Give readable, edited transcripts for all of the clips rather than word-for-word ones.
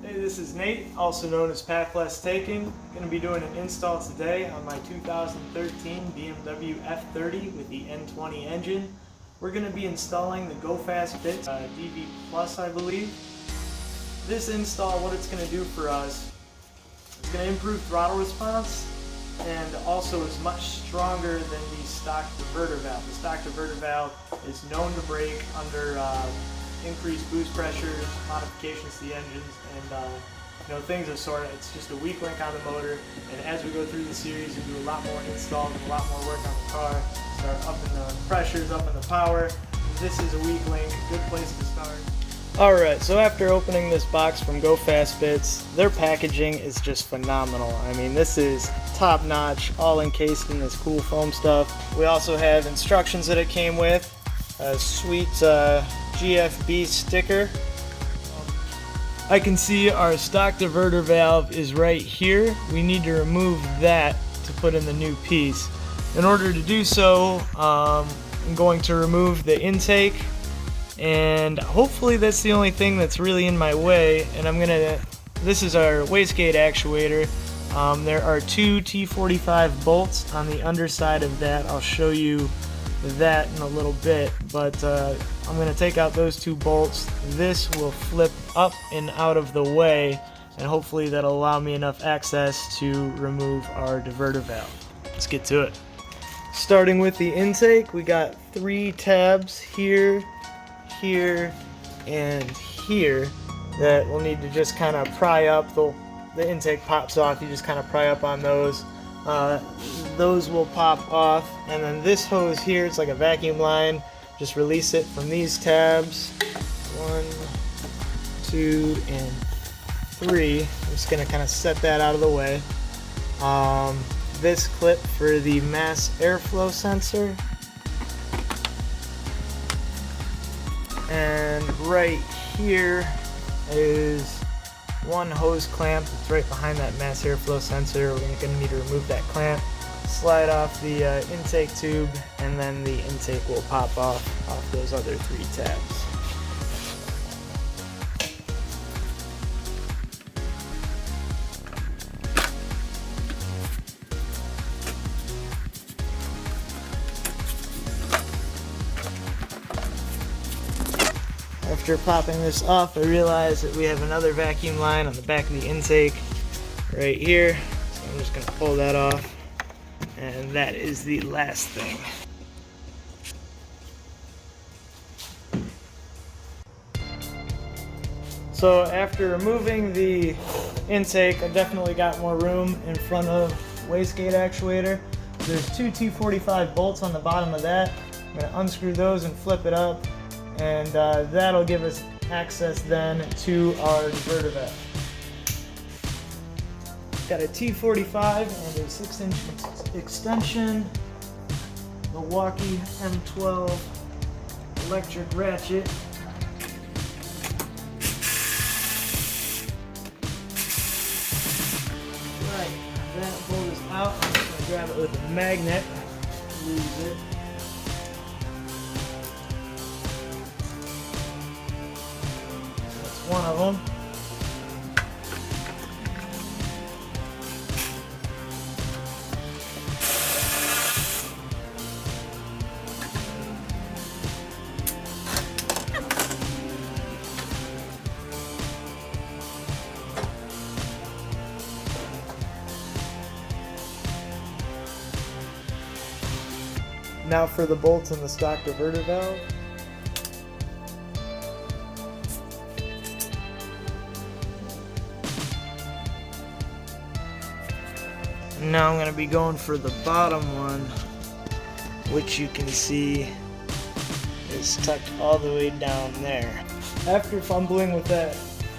Hey, this is Nate, also known as Pathless Taking. Going to be doing an install today on my 2013 BMW F30 with the N20 engine. We're going to be installing the Go Fast Bits DV Plus, I believe. This install, what it's going to do for us, it's going to improve throttle response and also is much stronger than the stock diverter valve. The stock diverter valve is known to break under increased boost pressures, modifications to the engines, and things of sort. It's just a weak link on the motor, and as we go through the series and do a lot more installs and a lot more work on the car, start upping the pressures, upping the power, this is a weak link, good place to start. Alright, so after opening this box from Go Fast Bits, their packaging is just phenomenal. I mean, this is top notch, all encased in this cool foam stuff. We also have instructions that it came with, a sweet GFB sticker. I can see our stock diverter valve is right here. We need to remove that to put in the new piece. In order to do so, I'm going to remove the intake, and hopefully that's the only thing that's really in my way. And this is our wastegate actuator. There are two T45 bolts on the underside of that. I'll show you that in a little bit, but I'm going to take out those two bolts. This will flip up and out of the way, and hopefully that'll allow me enough access to remove our diverter valve. Let's get to it. Starting with the intake, we got 3 tabs here, here, and here that we'll need to just kind of pry up. The intake pops off, you just kind of pry up on those. Those will pop off, and then this hose here, it's like a vacuum line. Just release it from these tabs. 1, 2, and 3. I'm just going to kind of set that out of the way. This clip for the mass airflow sensor. And right here is one hose clamp. It's right behind that mass airflow sensor. We're going to need to remove that clamp, slide off the intake tube, and then the intake will pop off those other 3 tabs. After popping this off, I realized that we have another vacuum line on the back of the intake right here. So I'm just going to pull that off, and that is the last thing. So after removing the intake, I definitely got more room in front of wastegate actuator. There's 2 T45 bolts on the bottom of that. I'm going to unscrew those and flip it up, and that'll give us access then to our diverter valve. Got a T45 and a 6-inch extension, Milwaukee M12 electric ratchet. Right, that bolt is out. I'm just going to grab it with a magnet, lose it. One of them. Now for the bolts in the stock diverter valve. Now I'm going to be going for the bottom one, which you can see is tucked all the way down there. After fumbling with that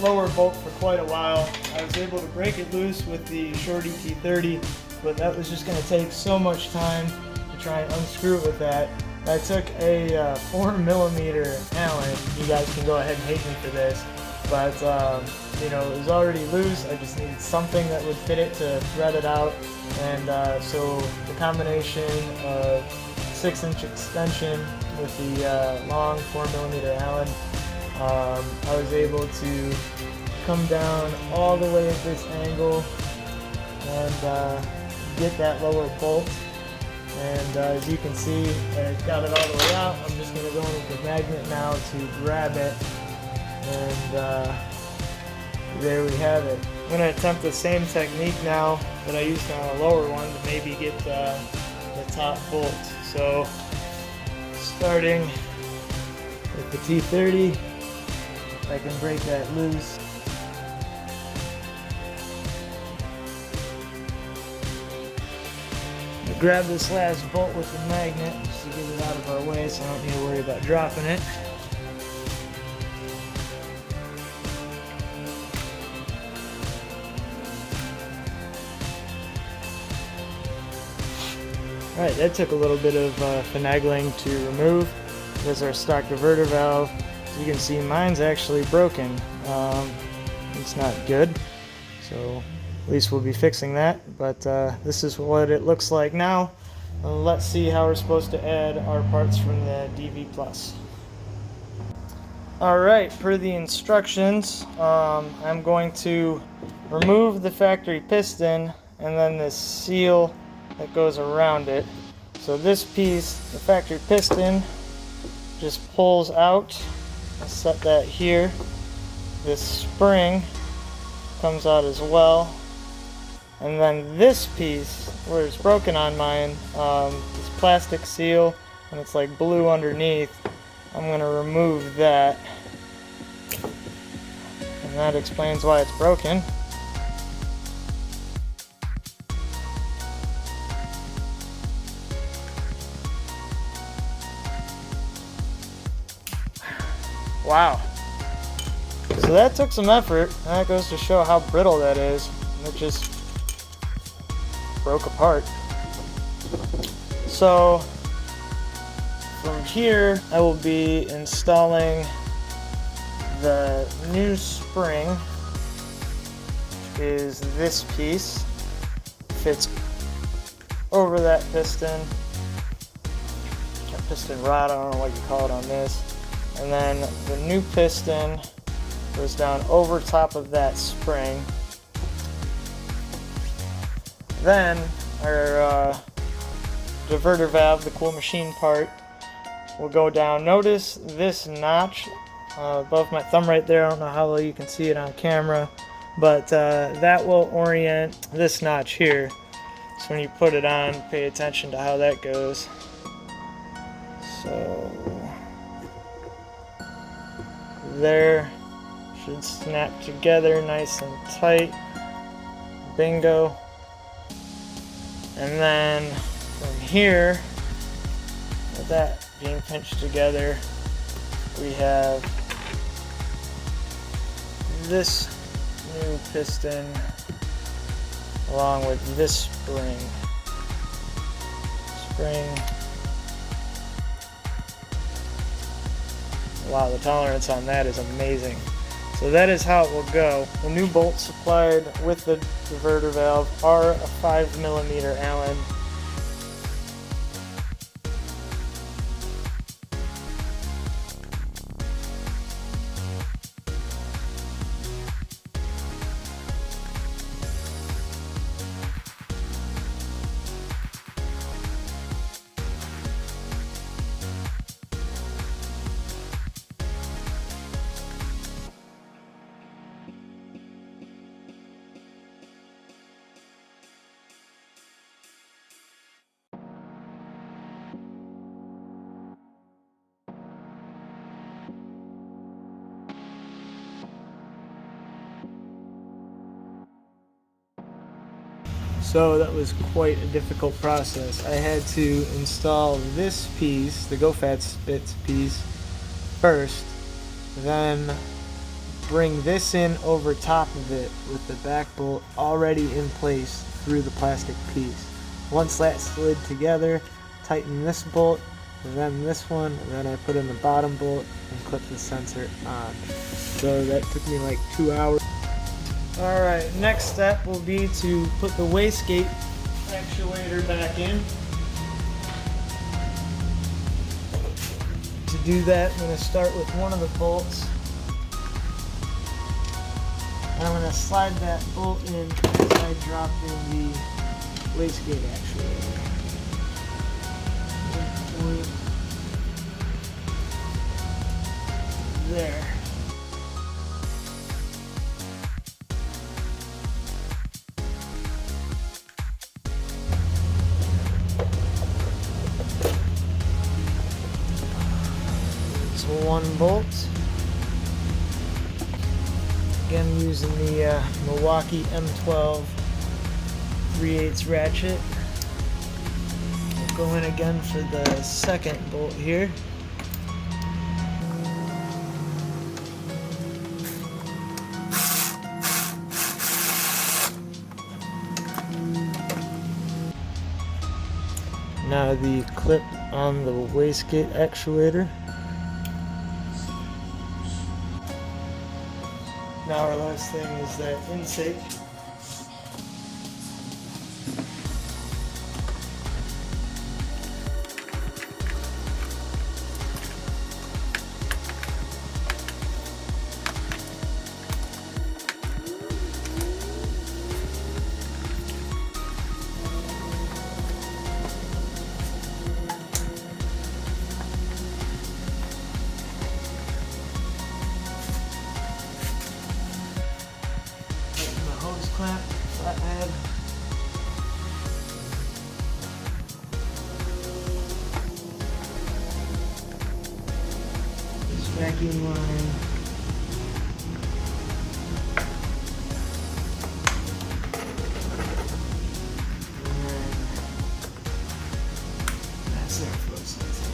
lower bolt for quite a while, I was able to break it loose with the Shorty T30, but that was just going to take so much time to try and unscrew it with that. I took a 4mm Allen. You guys can go ahead and hate me for this, but it was already loose. I just needed something that would fit it to thread it out, and so the combination of 6-inch extension with the long 4mm Allen, I was able to come down all the way at this angle and get that lower bolt. And as you can see, I got it all the way out. I'm just going to go in with the magnet now to grab it. And there we have it. I'm going to attempt the same technique now that I used on a lower one to maybe get the top bolt. So starting with the T30, I can break that loose. Grab this last bolt with the magnet just to get it out of our way so I don't need to worry about dropping it. Alright, that took a little bit of finagling to remove. There's our stock diverter valve. As you can see, mine's actually broken. It's not good, so at least we'll be fixing that. But this is what it looks like now. Let's see how we're supposed to add our parts from the DV Plus. Alright, per the instructions, I'm going to remove the factory piston and then this seal that goes around it. So this piece, the factory piston, just pulls out. I'll set that here. This spring comes out as well. And then this piece, where it's broken on mine, this plastic seal, and it's like blue underneath, I'm going to remove that. And that explains why it's broken. Wow. So that took some effort, and that goes to show how brittle that is. It just broke apart. So from here, I will be installing the new spring, which is this piece. Fits over that piston. That piston rod, I don't know what you call it on this. And then the new piston goes down over top of that spring. Then our diverter valve, the cool machine part, will go down. Notice this notch above my thumb right there. I don't know how well you can see it on camera, but that will orient this notch here. So when you put it on, pay attention to how that goes. So there, should snap together nice and tight. Bingo. And then from here, with that being pinched together, we have this new piston along with this spring. Wow, the tolerance on that is amazing. So that is how it will go. The new bolts supplied with the diverter valve are a 5mm Allen. So that was quite a difficult process. I had to install this piece, the GoFatSpits piece, first, then bring this in over top of it with the back bolt already in place through the plastic piece. Once that slid together, tighten this bolt, then this one, and then I put in the bottom bolt and clip the sensor on. So that took me like 2 hours. Alright, next step will be to put the wastegate actuator back in. To do that, I'm going to start with one of the bolts And I'm going to slide that bolt in as I drop in the wastegate actuator. Point there. So one bolt. Again, using the Milwaukee M12 3/8 ratchet. We'll go in again for the second bolt here. Now the clip on the wastegate actuator. Now our last thing is that intake. Hose clamp, flathead. This vacuum line. And then that's our flow sensor.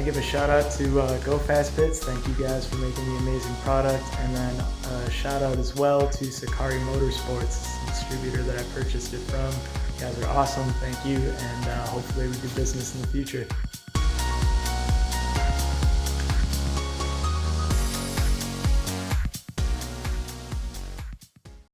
Give a shout out to Go Fast Bits. Thank you guys for making the amazing product, and then a shout out as well to Sakari Motorsports, the distributor that I purchased it from. You guys are awesome. Thank you, and hopefully we do business in the future.